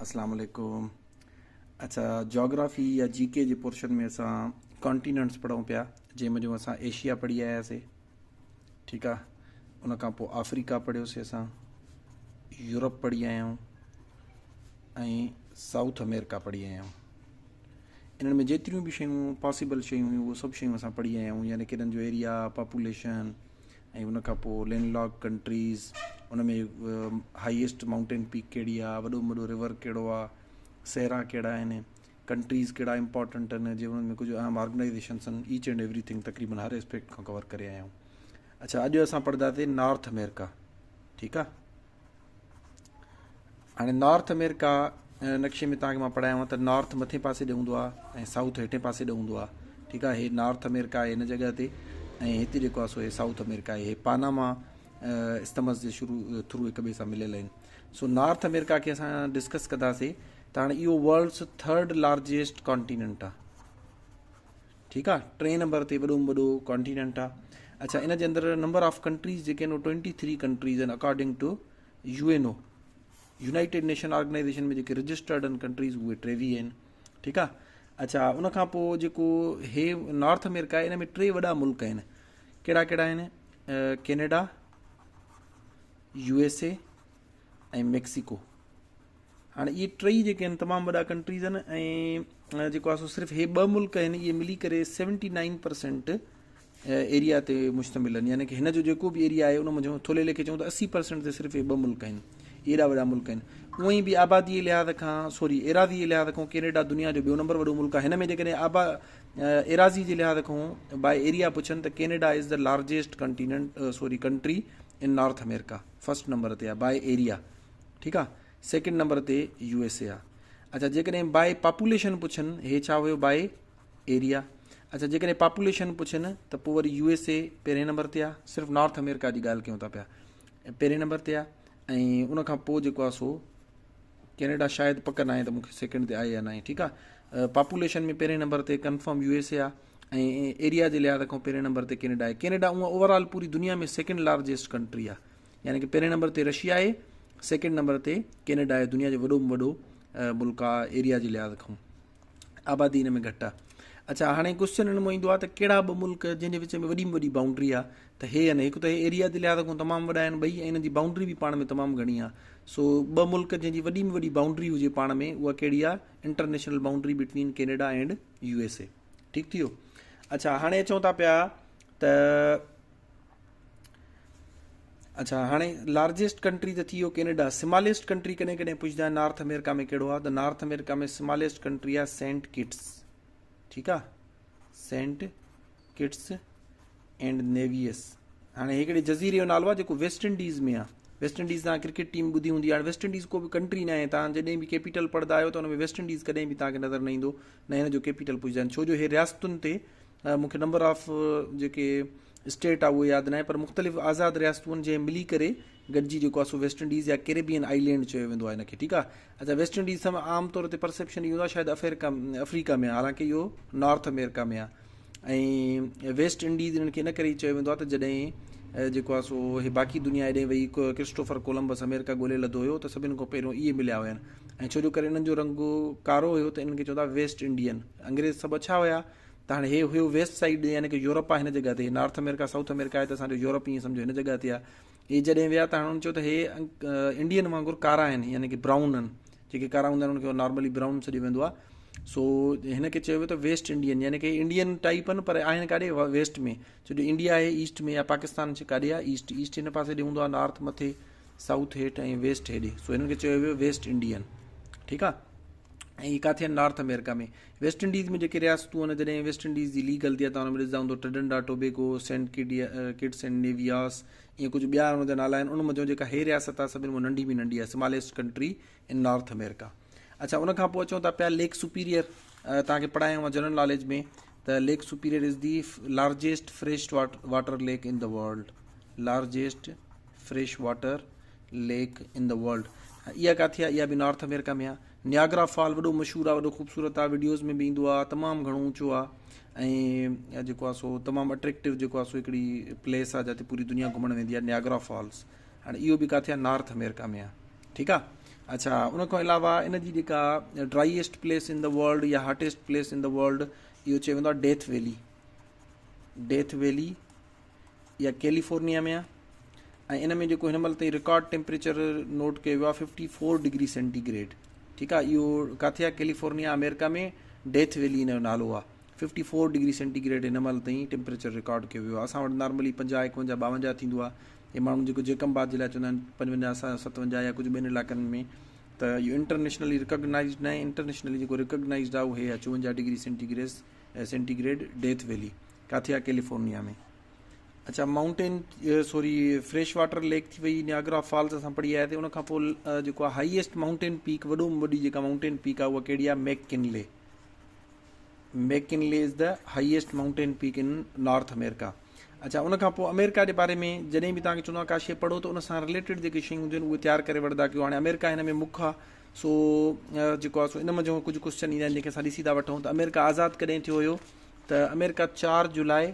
अस्सलाम वालेकुम। अच्छा, जोग्राफ़ी या जीके जे पोर्शन में असां कॉन्टिनेंट्स पढ़ूं पिया, जंहिंमें जो असां एशिया पढ़ी आयासीं। ठीकु आहे, उन खां पोइ अफ्रीका पढ़ियोसीं, असां यूरोप पढ़ी आया आहियूं ऐं साउथ अमेरिका पढ़ी आया आहियूं। इन्हनि में जेतिरियूं बि शयूं पॉसिबल शयूं हुयूं उहे सभु शयूं असां पढ़ी आया आहियूं, यानी कि इन्हनि जो एरिया, पॉपुलेशन ऐं उन खां पोइ लैंडलॉक कंट्रीज़, उन में हाईएस्ट माउंटेन पीक कहिड़ी आहे, वॾो में वॾो रिवर कहिड़ो आहे, सहरा कहिड़ा आहिनि, कंट्रीज़ कहिड़ा इंपॉर्टेंट आहिनि, जे उन्हनि में कुझु अहम ऑर्गेनाइज़ेशन्स आहिनि, ईच एंड एवरीथिंग तक़रीबन हर एस्पेक्ट खां कवर करे आया आहियूं। अच्छा, अॼु असां पढ़ंदासीं नॉर्थ अमेरिका। ठीकु आहे, हाणे नॉर्थ अमेरिका नक्शे में तव्हांखे मां पढ़ायांव त नॉर्थ मथे पासे ॾे हूंदो आहे ऐं साउथ हेठे पासे ॾे हूंदो आहे। ठीकु आहे, हे नॉर्थ अमेरिका आहे हिन जॻह ते, ऐं हिते जेको आहे सो हे साउथ अमेरिका आहे। हे पानामा इस्तमस जे थ्रू हिक ॿिए सां मिलियल आहिनि। सो नॉर्थ अमेरिका खे असां डिस्कस कंदासीं त हाणे इहो वर्ल्ड्स थर्ड लार्जेस्ट कॉन्टिनेंट आहे। ठीकु आहे, 3 नंबर ते वॾो में वॾो कॉन्टिनेंट आहे। अच्छा, इन जे अंदरि नंबर ऑफ कंट्रीज़ जेके आहिनि 23 कंट्रीज़ आहिनि according to UNO, united nation organisation में जेके रजिस्टर्ड आहिनि कंट्रीज़ उहे 23 आहिनि। ठीकु आहे। अच्छा, उन खां पोइ जेको हे नॉर्थ अमेरिका आहे, इन में 3 वॾा मुल्क आहिनि। कहिड़ा कहिड़ा आहिनि? कैनेडा, USA ऐं मैक्सिको। हाणे इहे 3 जेके आहिनि तमामु वॾा कंट्रीज़ आहिनि, ऐं जेको आहे सो सिर्फ़ु हे 2 मुल्क आहिनि, इहे मिली करे 79% एरिया ते मुश्तमिल आहिनि, यानी कि हिन जो जेको बि एरिया आहे उन में थोरे लेखे चऊं त 80% ते सिर्फ़ु हे 2 मुल्क आहिनि। एॾा वॾा मुल्क आहिनि। उअं ई बि आबादी जे लिहाज़ खां एराज़ी जे लिहाज़ खां कैनेडा दुनिया जो 2 नंबर वॾो मुल्क आहे। हिन में जेकॾहिं एराज़ी जे लिहाज़ खां बाय एरिया पुछनि त Canada is the largest country in north America, first number ते आहे बाय एरिया। ठीकु आहे, सेकेंड नंबर ते USA आहे। अच्छा, जेकॾहिं बाय पॉपुलेशन पुछनि, हे छा हुयो? By area. अच्छा, जेकॾहिं पॉपुलेशन पुछनि त पोइ वरी USA पहिरें नंबर ते आहे। सिर्फ़ु नॉर्थ अमेरिका जी ॻाल्हि कयूं था पिया, पहिरें नंबर ते आहे। ऐं उन खां पोइ जेको आहे सो कैनेडा शायदि पक न आहे त मूंखे सेकेंड ते आहे या न आहे। ठीकु आहे, पॉपुलेशन में पहिरें नंबर ते कंफर्म USA आहे, ऐं एरिया जे लिहाज़ खां पहिरें नंबर ते कैनेडा आहे। कैनेडा उहा ओवरऑल पूरी दुनिया में सेकेंड लार्जेस्ट कंट्री आहे, यानी कि पहिरें नंबर ते रशिया आहे, सेकेंड नंबर ते कैनेडा आहे। दुनिया जो वॾो में वॾो मुल्क आहे एरिया जे लिहाज़ खां, आबादी हिन में घटि आहे। अच्छा, हाणे क्वेश्चन हिन में ईंदो आहे त कहिड़ा 2 मुल्क जंहिंजे विच में वॾी में वॾी बाउंड्री आहे? त हे आहिनि, हिकु त हे एरिया जे लिहाज़ खां तमामु वॾा आहिनि ॿई, ऐं हिन जी बाउंड्री बि पाण में तमामु घणी आहे। सो 2 मुल्क जंहिंजी वॾी में वॾी बाउंड्री हुजे पाण में, उहा कहिड़ी आहे? International boundary between Canada and USA। ठीकु थी वियो। अच्छा, हाणे अचूं था पिया त अच्छा, हाणे लार्जेस्ट कंट्री त थी वियो कैनेडा। स्मॉलेस्ट कंट्री कॾहिं कॾहिं पुछंदा आहिनि नॉर्थ अमेरिका में कहिड़ो आहे? त नॉर्थ अमेरिका में स्मॉलेस्ट कंट्री आहे सेंट किट्स। ठीकु आहे, सेंट किट्स एंड नेवियस। हाणे हिकिड़े जज़ीरे जो नालो आहे जेको वेस्ट इंडीज़ में आहे। वेस्ट इंडीज़ तव्हां क्रिकेट टीम ॿुधी हूंदी आहे। वेस्ट इंडीज़ को बि कंट्री न आहे, तव्हां जॾहिं बि कैपिटल पढ़ंदा आहियो त हुन में वेस्ट इंडीज़ कॾहिं बि तव्हांखे नज़र न ईंदो, न हिन जो कैपिटल पुछंदा आहिनि, छो जो हे रियासतुनि ते मूंखे नंबर ऑफ जेके स्टेट आहे उहो यादि न आहे, पर मुख़्तलिफ़ आज़ादु रियासतुनि जे मिली करे गॾिजी जेको आहे सो वेस्ट इंडीज़ या कैरेबियन आइलैंड चयो वेंदो आहे हिनखे। ठीकु आहे। अच्छा, वेस्ट इंडीज़ सां आमतौर ते परसेप्शन इहो आहे शायदि अफ्रीका में आहे, हालांकि इहो नॉर्थ अमेरिका में आहे। ऐं वेस्ट इंडीज़ हिननि खे इन करे ई चयो वेंदो आहे त जॾहिं जेको आहे सो हे बाक़ी दुनिया हेॾे वेई क्रिस्टोफर कोलंबस अमेरिका ॻोल्हे लधो हुयो त सभिनि खां पहिरियों इहे मिलिया हुआ आहिनि, ऐं छो जो करे इन्हनि जो रंग कारो हुयो त इन्हनि खे चवंदा वेस्ट इंडियन। अंग्रेज़ सभु अच्छा हुया, त हाणे हे हुयो वेस्ट साइड, यानी कि यूरोप आहे हिन जॻह ते। नॉर्थ अमेरिका साउथ अमेरिका आहे त असांजो यूरोप ईअं सम्झो हिन जॻह ते आहे। हे जॾहिं विया त हाणे हुननि चयो त हे इंडियन वांगुरु कारा आहिनि, यानी कि ब्राउन आहिनि। जेके कारा हूंदा आहिनि उनखे नॉर्मली ब्राउन सॾियो वेंदो आहे। सो हिन खे चयो वियो त वेस्ट इंडियन, यानी कि इंडियन टाइप आहिनि पर आहिनि काॾे? वेस्ट में, छो जो इंडिया आहे ईस्ट में, या पाकिस्तान काॾे आहे? ईस्ट। ईस्ट हिन पासे ॾे हूंदो आहे, नॉर्थ मथे, साउथ हेठि ऐं वेस्ट हेॾे। सो हिननि खे चयो वियो वेस्ट इंडियन। ठीकु आहे। ऐं ही किथे आहिनि? नॉर्थ अमेरिका में। वेस्ट इंडीज़ में जेके रियासतूं आहिनि, जॾहिं वेस्ट इंडीज़ जी लीगल थिया त हुन में ॾिसंदा हूंदो Trinidad Tobago, Saint Kitts and Nevis, ईअं कुझु ॿिया हुन जा नाला आहिनि। उन में जेका हे रियासत आहे सभिनि में नंढी में नंढी आहे, smallest country in north America. अच्छा, उन खां पोइ अचूं था पिया लेक सुपीरियर। तव्हांखे पढ़ायूं आहे जनरल नॉलेज में त lake superior is the largest fresh water lake in the world. Largest fresh water lake in the world. इहा किथे आहे? इहा बि नॉर्थ अमेरिका में आहे। नियाग्रा फॉल वॾो मशहूरु आहे, वॾो ख़ूबसूरत आहे, वीडियोज़ में बि ईंदो आहे, तमामु घणो ऊचो आहे, ऐं जेको आहे सो तमामु अट्रैक्टिव जेको आहे सो हिकिड़ी प्लेस आहे जिते पूरी दुनिया घुमणु वेंदी आहे, नियाग्रा फॉल्स। हाणे इहो बि किथे आहे? नॉर्थ अमेरिका में आहे। ठीकु आहे। अच्छा, उन खां अलावा इन जी जेका ड्राईएस्ट प्लेस इन द वर्ल्ड या hottest place in the world, इहो चयो वेंदो आहे डेथ वैली। डेथ वैली या कैलिफोर्निया में आहे। ऐं इन में जेको हिन महिल ताईं रिकॉर्ड टेम्परेचर नोट कयो वियो आहे 54 डिग्री सेंटीग्रेड। ठीकु आहे, इहो किथे आहे? कैलिफोर्निया अमेरिका में डेथ वैली इन जो नालो आहे। 54 डिग्री सेंटीग्रेड हिन महिल ताईं टेम्परेचर रिकॉर्ड कयो वियो आहे। असां वटि नॉर्मली 50, 51, 52 थींदो आहे। हे माण्हू जेको जेकमबाद जे लाइ चवंदा आहिनि 55, 57 या कुझु ॿियनि इलाइक़नि में, त इहो इंटरनेशनली रिकॉग्नाइज़्ड न आहे। इंटरनेशनली जेको रिकॉग्नाइज़्ड आहे उहे आहे 54 डिग्री सेंटीग्रेड डेथ वैली। किथे आहे? कैलिफोर्निया में। अच्छा, माउंटेन फ्रेश वाटर लेक थी वई, नियाग्रा फॉल्स असां पढ़ी आया थिए। उन खां पोइ जेको आहे हाईएस्ट माउंटेन पीक, वॾो में वॾी जेका माउंटेन पीक आहे उहा कहिड़ी आहे? McKinley. McKinley is the highest mountain peak in north America. अच्छा, उन खां पोइ अमेरिका जे बारे में जॾहिं बि तव्हांखे चवंदो आहे का शइ पढ़ो त उन सां रिलेटेड जेके शयूं हुजनि उहे तयारु करे वठंदा कयो। हाणे अमेरिका हिन में मुख्य आहे, सो जेको आहे सो इन में जो कुझु क्वेश्चन ईंदा आहिनि जेके असां ॾिसी था वठूं। त अमेरिका आज़ादु कॾहिं थियो हुयो? त अमेरिका 4 जुलाई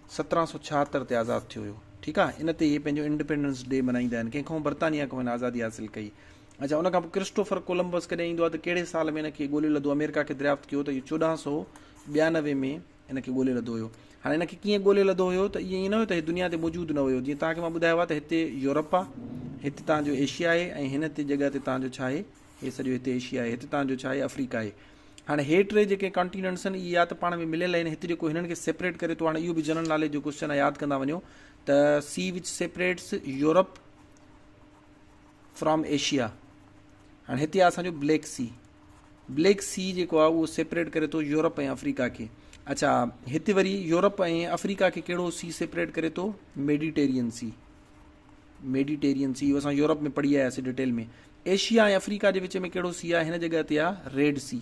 1776 ते आज़ादु थियो हुयो। ठीकु आहे, इन ते इहे पंहिंजो इंडिपेंडेंस डे मल्हाईंदा आहिनि। कंहिंखां बर्तानिया खां हिन आज़ादी हासिलु कई। अच्छा, उन खां पोइ क्रिस्टोफर कोलंबस कॾहिं ईंदो आहे? त कहिड़े साल में हिन खे ॻोल्हे लधो? अमेरिका खे दरियाफ़्त कयो त इहो 1492 में हिन खे ॻोल्हे लधो हुयो। हाणे हिन खे कीअं ॻोल्हे लधो हुयो? त ईअं ई न हुयो त दुनिया ते मौजूदु न हुयो। जीअं तव्हांखे मां ॿुधायो आहे त हिते यूरोप आहे, हिते तव्हांजो एशिया आहे, ऐं हिन ते जॻह ते तव्हांजो छा आहे? हे सॼो हिते एशिया आहे, हिते तव्हांजो छा आहे? अफ्रीका आहे। हाणे हे टे जेके कॉन्टिनेंट्स आहिनि इहे या त पाण में मिलियल आहिनि, हिते जेको हिननि खे सेपरेट करे थो। हाणे इहो बि जनरल नॉलेज जो क्वेश्चन आहे, यादि कंदा वञो त C which separates Europe from Asia. हाणे हिते आहे असांजो ब्लैक सी। ब्लैक सी जेको आहे उहो सेपरेट करे थो यूरोप ऐं अफ्रीका खे। अच्छा, हिते वरी यूरोप ऐं अफ्रीका खे कहिड़ो सी सेपरेट करे थो? Mediterranean C. मेडिटेरियन सी, इहो असां यूरोप में पढ़ी आयासीं डिटेल में। एशिया ऐं अफ्रीका जे विच में कहिड़ो सी आहे? हिन जॻह ते आहे रेड सी।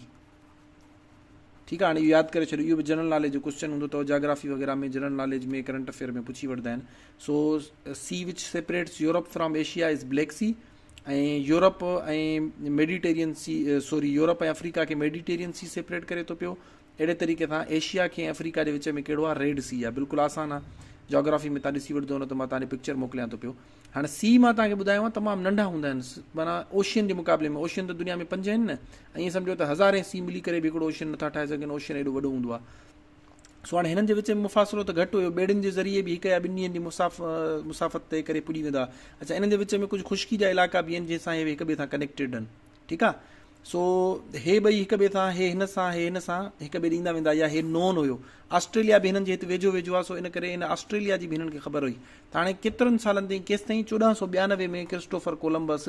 ठीकु आहे, हाणे इहो यादि करे छॾियो। इहो बि जनरल नॉलेज जो क्वेश्चन हूंदो अथव, जोग्राफी वग़ैरह में, जनरल नॉलेज में, करंट अफेयर में पुछी वठंदा आहिनि। So sea which separates Europe from Asia is Black Sea. ऐं यूरोप ऐं मेडिटेरियन सी, यूरोप ऐं अफ्रीका खे मेडिटेरियन सी सेपरेट करे थो पियो। अहिड़े तरीक़े सां एशिया खे ऐं अफ्रीका जे विच में कहिड़ो आहे? रेड सी आहे। बिल्कुलु आसान आहे, जोग्राफी में तव्हां ॾिसी वठंदो न त मां तव्हांखे पिक्चर मोकिलियां थो पियो। हाणे सी मां तव्हांखे ॿुधायो आहे तमामु नंढा हूंदा आहिनि, माना ओशियन जे मुक़ाबले में। ओशियन त दुनिया में 5 आहिनि न, ऐं ईअं सम्झो त हज़ारे सी मिली करे बि हिकिड़ो ओशियन नथा ठाहे सघनि। ओशियन एॾो वॾो हूंदो आहे। सो हाणे हिननि जे विच में मुफ़ासिलो त घटि हुयो, ॿेड़ियुनि जे ज़रिए बि हिकु या 2 ॾींहंनि जी मुसाफ़त तइ करे पुॼी वेंदा। अच्छा, इन्हनि जे विच में कुझु ख़ुश्की जा इलाइक़ा बि आहिनि जंहिंसां हे हिक ॿिए सां कनेक्टेड आहिनि। ठीकु आहे, सो हे ॿई हिक ॿिए सां, हे हिन सां हिक ॿिए ॾींदा वेंदा, या हे नोन हुयो। ऑस्ट्रेलिया बि हिननि जे हिते वेझो वेझो आहे, सो इन करे इन ऑस्ट्रेलिया जी बि हिननि खे ख़बर हुई। त हाणे केतिरनि सालनि ताईं, केसि ताईं? 1492 में क्रिस्टोफर कोलंबस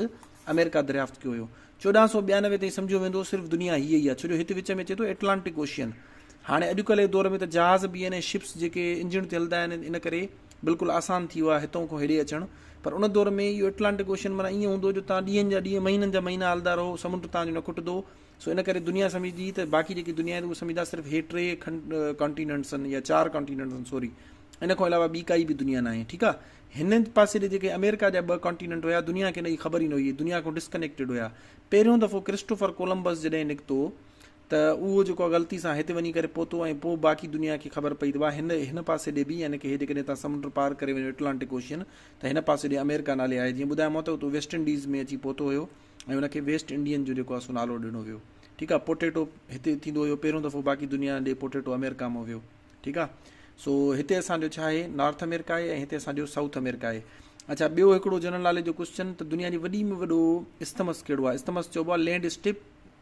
अमेरिका दरियाफ़्त कयो हुयो। 1492 ताईं सम्झो वेंदो सिर्फ़ु दुनिया हीअ ई आहे, छो जो हिते विच में अचे थो एटलांटिक ओशियन। हाणे अॼुकल्ह जे दौर में त जहाज़ बि आहिनि, शिप्स जेके इंजन ते हलंदा आहिनि, इन करे बिल्कुलु आसान थी वियो आहे हितां खां हेॾे अचणु। पर उन दौर में इहो एटलांटिक ओशियन माना ईअं हूंदो जो तव्हां ॾींहंनि जा ॾींहं, महीननि जा महीना हलंदा रहो, समुंड तव्हांजो न खुटंदो। सो इन करे दुनिया सम्झी त बाक़ी जेकी दुनिया आहे उहा सम्झंदा सिर्फ़ु हे 3 कॉन्टिनेंट्स आहिनि या 4 कॉन्टिनेंट्स आहिनि, इन खां अलावा ॿी काई बि दुनिया न आहे। ठीकु आहे, हिन पासे ॾे जेके अमेरिका जा 2 कॉन्टिनेंट हुया, दुनिया खे हिन जी ख़बर ई न हुई, दुनिया खां डिस्कनेक्टेड हुया। पहिरियों दफ़ो क्रिस्टोफर कोलंबस जॾहिं निकितो त उहो जेको आहे ग़लती सां हिते वञी करे पहुतो, ऐं पोइ बाक़ी दुनिया खे ख़बर पई त हिन पासे ॾे बि, यानी कि हे जेकॾहिं तव्हां समुंड पार करे वञो एटलांटिक ओशियन, त हिन पासे ॾे अमेरिका नाले आहे। जीअं ॿुधायो मां त उहो वेस्ट इंडीज़ में अची पहुतो हुयो, ऐं हुनखे वेस्ट इंडियन जो जेको आहे सो नालो ॾिनो वियो। ठीकु आहे, पोटेटो हिते थींदो हुयो पहिरियों दफ़ो, बाक़ी दुनिया ॾे पोटेटो अमेरिका में वियो। ठीकु आहे, सो हिते असांजो छा आहे? नॉर्थ अमेरिका आहे, ऐं हिते असांजो साउथ अमेरिका आहे। अच्छा, ॿियो हिकिड़ो जनरल नॉलेज जो क्वेश्चन, त दुनिया जी वॾी में वॾो इस्तमस कहिड़ो आहे? इस्तमस चइबो आहे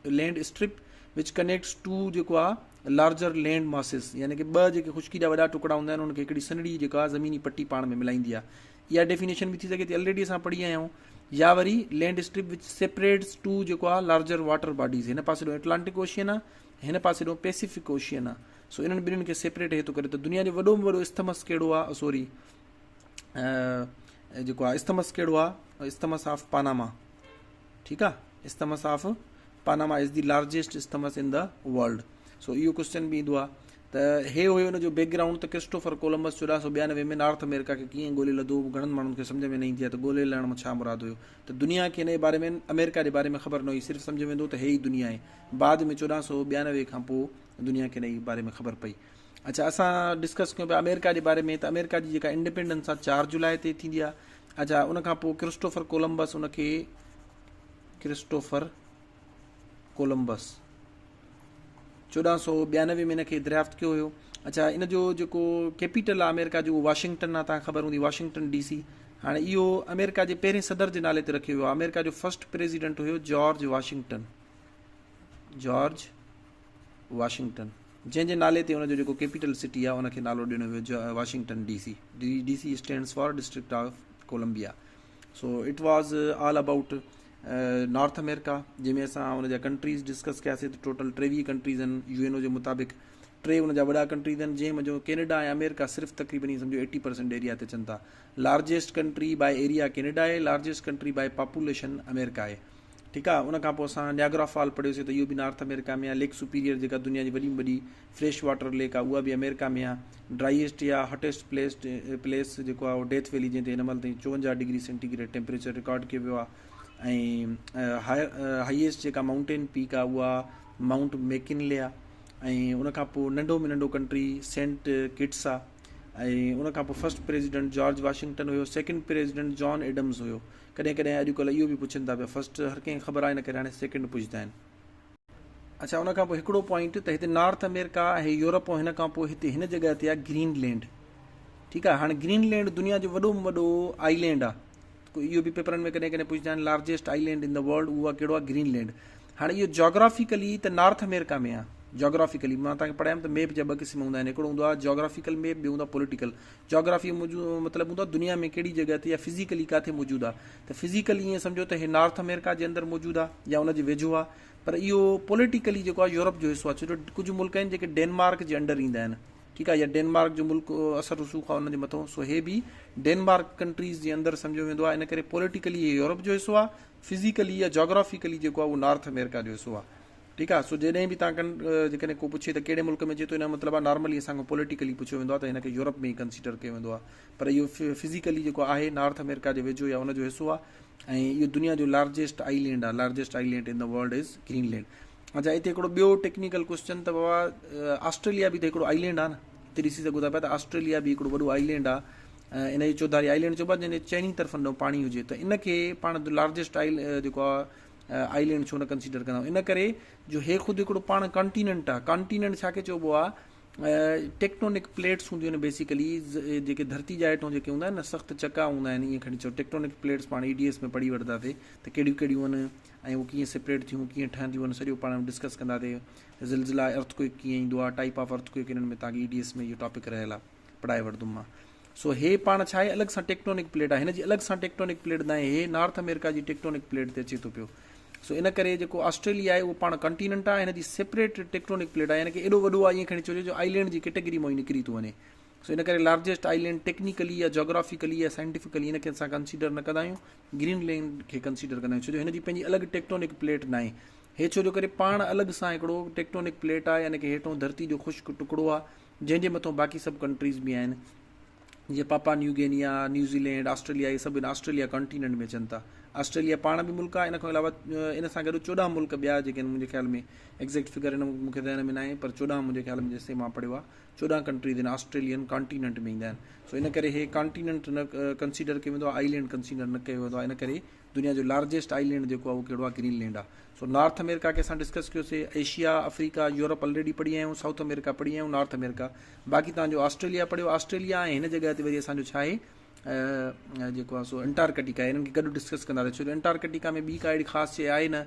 land strip which connects two जेको आहे लार्जर लैंड मासिस, यानी कि 2 जेके ख़ुश्की जा वॾा टुकड़ा हूंदा आहिनि, उनखे हिकिड़ी सनड़ी जेका आहे ज़मीनी पट्टी पाण में मिलाईंदी आहे। इहा डेफिनेशन बि थी सघे थी, ऑलरेडी असां पढ़ी आया आहियूं। या वरी land strip which separates two जेको आहे लार्जर वाटर बॉडीज़, हिन पासे ॾों एटलांटिक ओशियन आहे, हिन पासे ॾों पैसिफिक ओशियन आहे। सो इन्हनि ॿिन्हिनि खे सेपरेट हे थो करे। त दुनिया जो वॾो में वॾो इस्तमस कहिड़ो आहे? जेको आहे इस्तमस कहिड़ो आहे? Isthmus of Panama. ठीकु आहे, isthmus of Panama is the largest isthmus in the world. So इहो क्वेश्चन बि ईंदो आहे। त हे हुयो हुनजो बैकग्राउंड, त क्रिस्टोफर कोलंबस 1492 में नॉर्थ अमेरिका खे कीअं ॻोल्हे लधो, घणनि माण्हुनि खे सम्झ में न ईंदी आहे त ॻोल्हे लहण में छा मुराद हुयो। त दुनिया खे हिन जे बारे में, अमेरिका जे बारे में ख़बर न हुई, सिर्फ़ु सम्झ वेंदो त हे ई दुनिया आहे। बाद में 1492 खां पोइ दुनिया खे हिन जे बारे में ख़बर पई। अच्छा, असां डिस्कस कयूं पिया अमेरिका जे बारे में, त अमेरिका जी जेका इंडिपेंडेंस आहे 4 जुलाई ते थींदी आहे। अच्छा, उनखां पोइ क्रिस्टोफर कोलंबस, उनखे क्रिस्टोफर कोलंबस 1492 में इनखे दरियाफ़्त कयो हुयो। अच्छा, इन जो जेको कैपिटल आहे अमेरिका जो, वाशिंगटन आहे, तव्हांखे ख़बर हूंदी, वाशिंगटन DC। हाणे इहो अमेरिका जे पहिरें सदर जे नाले ते रखियो वियो आहे। अमेरिका जो फर्स्ट प्रेसिडेंट हुयो जॉर्ज वाशिंगटन, जॉर्ज वाशिंगटन, जंहिंजे नाले ते हुनजो जेको कैपिटल सिटी आहे उनखे नालो ॾिनो वियो Washington DC। DC stands for district of Columbia. So it was all about North America, जंहिंमें असां हुनजा कंट्रीज़ डिस्कस कयासीं। त टोटल 23 कंट्रीज़ आहिनि UNO जे मुताबिक़। 3 हुनजा वॾा कंट्रीज़ आहिनि, जंहिं जो कैनेडा ऐं अमेरिका सिर्फ़ु तक़रीबन सम्झो 80% एरिया ते अचनि था। Largest country by area Canada आहे, largest country by population America आहे। ठीकु आहे। उनखां पोइ असां नियाग्रा फॉल पढ़ियोसीं, त इहो बि नॉर्थ अमेरिका में आहे। लेक सुपीरियर जेका दुनिया जी वॾी में वॾी फ्रेश वाटर लेक आहे, उहा बि अमेरिका में आहे। ड्राईएस्ट या हॉटेस्ट प्लेस जेको आहे उहो डेथ वैली, जंहिं ते हिन महिल ताईं 54 डिग्री सेंटीग्रेड टेम्परेचर रिकॉर्ड कयो वियो आहे। ऐं हाईएस्ट जेका माउंटेन पीक आहे उहा माउंट मैकिनले आहे। ऐं उनखां पोइ नंढो में नंढो कंट्री सेंट किट्स आहे। ऐं उनखां पोइ फर्स्ट प्रेसिडेंट जॉर्ज वाशिंगटन हुयो, सेकंड प्रेसिडेंट जॉन एडम्स हुयो। कॾहिं कॾहिं अॼुकल्ह इहो बि पुछनि था पिया, फर्स्ट हर कंहिंखे ख़बर आहे, इन करे हाणे सेकंड पुछंदा आहिनि। अच्छा, उनखां पोइ हिकिड़ो पॉइंट, त हिते नॉर्थ अमेरिका ऐं यूरोप, ऐं हिन खां पोइ हिते हिन जॻह ते आहे ग्रीनलैंड। ठीकु आहे। हाणे ग्रीनलैंड दुनिया जो वॾो में वॾो आइलैंड आहे। इहो बि पेपरनि में कॾहिं कॾहिं पुछंदा आहिनि, largest island in the world, उहा कहिड़ो आहे? ग्रीनलैंड। हाणे इहो जोग्राफिकली त नॉर्थ अमेरिका में आहे। जोग्राफिकली मां तव्हांखे पढ़ायमि त मैप जा 2 क़िस्म हूंदा आहिनि, हिकिड़ो हूंदो आहे जोग्राफिकल मैप, ॿियो हूंदो आहे पॉलिटिकल। जोग्राफी मतिलबु हूंदो आहे दुनिया में कहिड़ी जॻह ते या फिज़िकली किथे मौजूदु आहे। त फिज़िकली ईअं सम्झो त हे नॉर्थ अमेरिका जे अंदरि मौजूदु आहे या उनजे वेझो आहे। पर इहो पॉलिटिकली जेको आहे यूरोप जो हिसो आहे, छो जो कुझु मुल्क आहिनि जेके डेनमार्क जे अंडर ईंदा आहिनि। ठीकु आहे। या डेनमार्क जो मुल्क असर रसूख आहे उनजे मथां। सो हे बि डेनमार्क कंट्रीज़ जे अंदरि सम्झो वेंदो आहे। इन करे पॉलिटिकली हे यूरोप जो हिसो आहे, फिज़िकली या जोग्राफिकली जेको आहे उहो नॉर्थ अमेरिका जो हिसो आहे। ठीकु आहे। सो जॾहिं बि तव्हां जेकॾहिं को पुछे त कहिड़े मुल्क में अचे थो, हिन मतिलबु आहे नॉर्मली असांखां पॉलिटिकली पुछियो वेंदो आहे त हिनखे यूरोप में ई कंसीडर कयो वेंदो आहे। पर इहो फिज़िकली जेको आहे नॉर्थ अमेरिका जे वेझो या उनजो हिसो आहे। ऐं इहो दुनिया जो लार्जेस्ट आइलैंड आहे। Largest island in the world is Greenland. अच्छा, हिते हिकिड़ो ॿियो टेक्निकल क्वेश्चन, त बाबा ऑस्ट्रेलिया बि त हिकिड़ो आइलैंड आहे न, हिते ॾिसी सघो था पिया त ऑस्ट्रेलिया बि हिकिड़ो वॾो आइलैंड आहे। इन जी चौधारी आइलैंड चइबो आहे, जंहिंजे चइनी तरफ़ ॾों पाणी हुजे। त इनखे पाण लार्जेस्ट जेको आहे आइलैंड छो न कंसीडर कंदा आहियूं? इन करे जो हे ख़ुदि हिकिड़ो पाण कॉन्टिनेंट आहे। कॉन्टिनेंट छा खे चइबो आहे? टेक्टोनिक प्लेट्स हूंदियूं आहिनि बेसिकली, जेके धरती जा हेठों जेके हूंदा आहिनि न, सख़्तु चका हूंदा आहिनि, ईअं खणी चओ। टेक्टोनिक प्लेट्स पाण EDS में पढ़ी वठंदासीं त कहिड़ियूं कहिड़ियूं आहिनि ऐं उहे कीअं सेपरेट थियूं, कीअं ठहंदियूं आहिनि, सॼो पाण डिस्कस कंदासीं। ज़िलज़िला, अर्थक्वेक कीअं ईंदो आहे, टाइप ऑफ अर्थक्वेक, इन्हनि में तव्हांखे EDS में इहो टॉपिक रहियल आहे, पढ़ाए वठंदुमि मां। सो हे पाण छा आहे? अलॻि सां टेक्टोनिक प्लेट आहे। हिन जी अलॻि सां टेक्टोनिक प्लेट न आहे, हे नॉर्थ अमेरिका जी टेक्टोनिक प्लेट ते अचे थो पियो। सो इन करे जेको ऑस्ट्रेलिया आहे उहो पाण कॉन्टिनेंट आहे, हिन जी सेपरेट टेक्टोनिक प्लेट आहे, यानी कि एॾो वॾो आहे ईअं खणी चइजे जो आइलैंड जी कैटेगरी मां ई निकिरी थो वञे। सो इन करे लार्जेस्ट आइलैंड टेक्निकली या जोग्राफिकली या साइंटिफिकली इनखे असां कंसीडर न कंदा आहियूं, ग्रीनलैंड खे कंसीडर कंदा आहियूं, छो जो हिन जी पंहिंजी अलॻि टेक्टोनिक प्लेट न आहे। हे छो जो करे पाण अलॻि सां हिकिड़ो टेक्टोनिक प्लेट आहे, यानी कि हेठों धरती जो ख़ुश्क टुकड़ो आहे, जंहिंजे मथां बाक़ी सभु कंट्रीज़ बि आहिनि, जीअं पापा न्यूगिनिया, न्यूज़ीलैंड, ऑस्ट्रेलिया, इहे सभु ऑस्ट्रेलिया कॉन्टिनेंट में अचनि था। ऑस्ट्रेलिया पाण बि मुल्क आहे। इन खां अलावा इन सां गॾु 14 मुल्क ॿिया जेके आहिनि, मुंहिंजे ख़्याल में एक्ज़ैक्ट फिगर हिन मूंखे ध्यान में न आहे, पर 14 मुंहिंजे ख़्याल में जेसिताईं मां पढ़ियो आहे 14 कंट्रीज़ आहिनि ऑस्ट्रेलियन कॉन्टिनेंट में ईंदा आहिनि। सो इन करे हे कॉन्टिनेंट न कंसीडर कयो वेंदो आहे, आइलैंड कंसीडर न कयो वेंदो आहे। इन करे दुनिया जो लार्जेस्ट आइलैंड जेको आहे उहो कहिड़ो आहे? ग्रीनलैंड आहे। सो नॉर्थ अमेरिका खे असां डिस्कस कयोसीं, एशिया, अफ्रीका, यूरोप ऑलरेडी पढ़ी आहियूं, साउथ अमेरिका पढ़ी आहियूं, नॉर्थ अमेरिका बाक़ी तव्हांजो ऑस्ट्रेलिया पढ़ियो। ऑस्ट्रेलिया ऐं हिन जॻह ते वरी असांजो छा आहे जेको आहे सो अंटार्कटिका आहे। हिननि खे गॾु डिस्कस कंदासीं, छो जो अंटार्कटिका में ॿी का अहिड़ी ख़ासि शइ आहे न,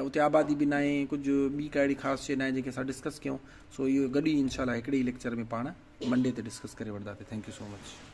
उते आबादी बि न आहे, कुझु ॿी का अहिड़ी ख़ासि शइ न आहे जेके असां डिस्कस कयूं। सो इहो गॾु ई इनशाला हिकिड़े ई लेक्चर में पाण मंडे ते डिस्कस करे वठंदासीं। Thank you so much.